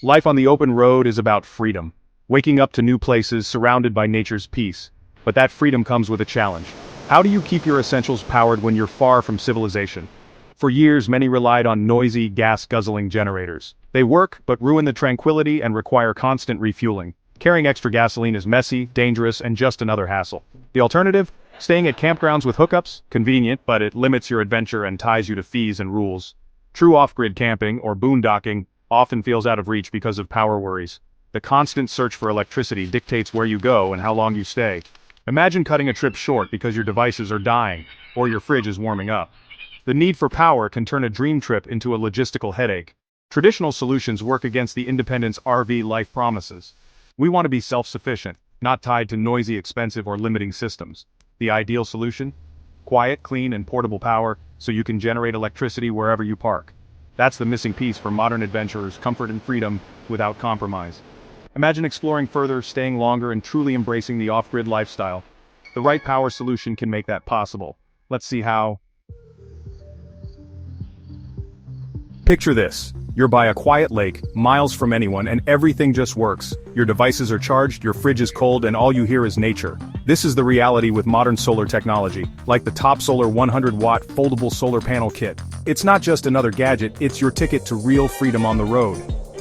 Life on the open road is about freedom. Waking up to new places surrounded by nature's peace. But that freedom comes with a challenge. How do you keep your essentials powered when you're far from civilization? For years, many relied on noisy, gas-guzzling generators. They work, but ruin the tranquility and require constant refueling. Carrying extra gasoline is messy, dangerous, and just another hassle. The alternative? Staying at campgrounds with hookups? Convenient, but it limits your adventure and ties you to fees and rules. True off-grid camping, or boondocking, often feels out of reach because of power worries. The constant search for electricity dictates where you go and how long you stay. Imagine cutting a trip short because your devices are dying, or your fridge is warming up. The need for power can turn a dream trip into a logistical headache. Traditional solutions work against the independence RV life promises. We want to be self-sufficient, not tied to noisy, expensive, or limiting systems. The ideal solution? Quiet, clean, and portable power, so you can generate electricity wherever you park. That's the missing piece for modern adventurers: comfort and freedom without compromise. Imagine exploring further, staying longer, and truly embracing the off-grid lifestyle. The right power solution can make that possible. Let's see how. Picture this. You're by a quiet lake, miles from anyone, and everything just works. Your devices are charged, your fridge is cold, and all you hear is nature. This is the reality with modern solar technology, like the Topsolar 100-watt Foldable Solar Panel Kit. It's not just another gadget, it's your ticket to real freedom on the road.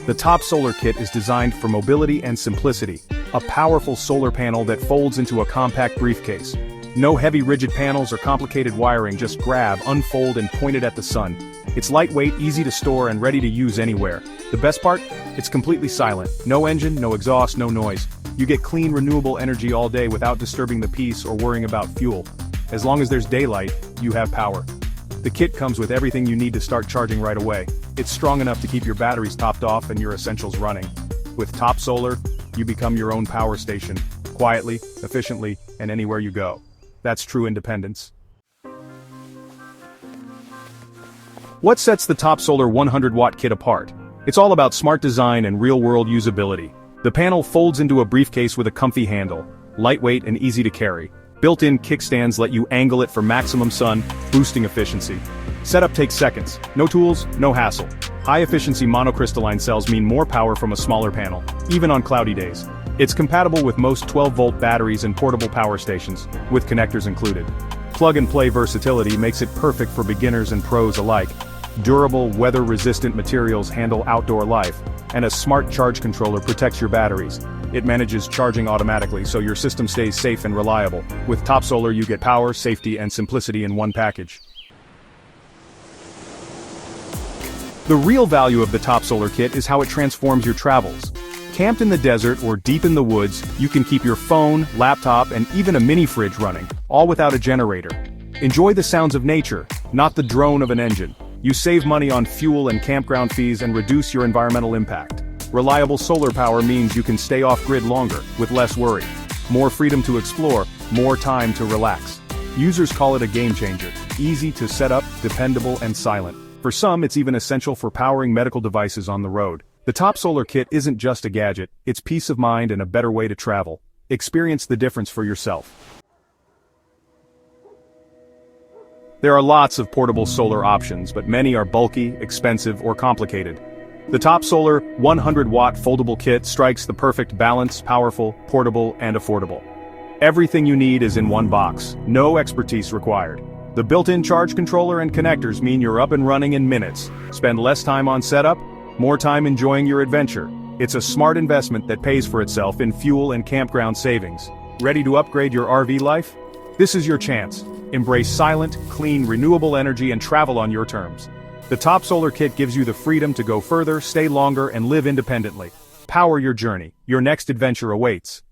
The Topsolar Kit is designed for mobility and simplicity. A powerful solar panel that folds into a compact briefcase. No heavy rigid panels or complicated wiring, just grab, unfold, and point it at the sun. It's lightweight, easy to store, and ready to use anywhere. The best part? It's completely silent. No engine, no exhaust, no noise. You get clean, renewable energy all day without disturbing the peace or worrying about fuel. As long as there's daylight, you have power. The kit comes with everything you need to start charging right away. It's strong enough to keep your batteries topped off and your essentials running. With Topsolar, you become your own power station, quietly, efficiently, and anywhere you go. That's true independence. What sets the Topsolar 100-watt kit apart? It's all about smart design and real-world usability. The panel folds into a briefcase with a comfy handle, lightweight and easy to carry. Built-in kickstands let you angle it for maximum sun, boosting efficiency. Setup takes seconds. No tools, no hassle. High-efficiency monocrystalline cells mean more power from a smaller panel, even on cloudy days. It's compatible with most 12-volt batteries and portable power stations, with connectors included. Plug-and-play versatility makes it perfect for beginners and pros alike. Durable, weather-resistant materials handle outdoor life, and a smart charge controller protects your batteries. It manages charging automatically so your system stays safe and reliable. With Topsolar, you get power, safety, and simplicity in one package. The real value of the Topsolar kit is how it transforms your travels. Camped in the desert or deep in the woods, you can keep your phone, laptop, and even a mini fridge running, all without a generator. Enjoy the sounds of nature, not the drone of an engine. You save money on fuel and campground fees and reduce your environmental impact. Reliable solar power means you can stay off-grid longer, with less worry. More freedom to explore, more time to relax. Users call it a game changer. Easy to set up, dependable, and silent. For some, it's even essential for powering medical devices on the road. The Topsolar kit isn't just a gadget, it's peace of mind and a better way to travel. Experience the difference for yourself. There are lots of portable solar options, but many are bulky, expensive, or complicated. The Topsolar 100-watt foldable kit strikes the perfect balance: powerful, portable, and affordable. Everything you need is in one box, no expertise required. The built-in charge controller and connectors mean you're up and running in minutes. Spend less time on setup, more time enjoying your adventure. It's a smart investment that pays for itself in fuel and campground savings. Ready to upgrade your RV life? This is your chance. Embrace silent, clean, renewable energy and travel on your terms. The Topsolar kit gives you the freedom to go further, stay longer, and live independently. Power your journey. Your next adventure awaits.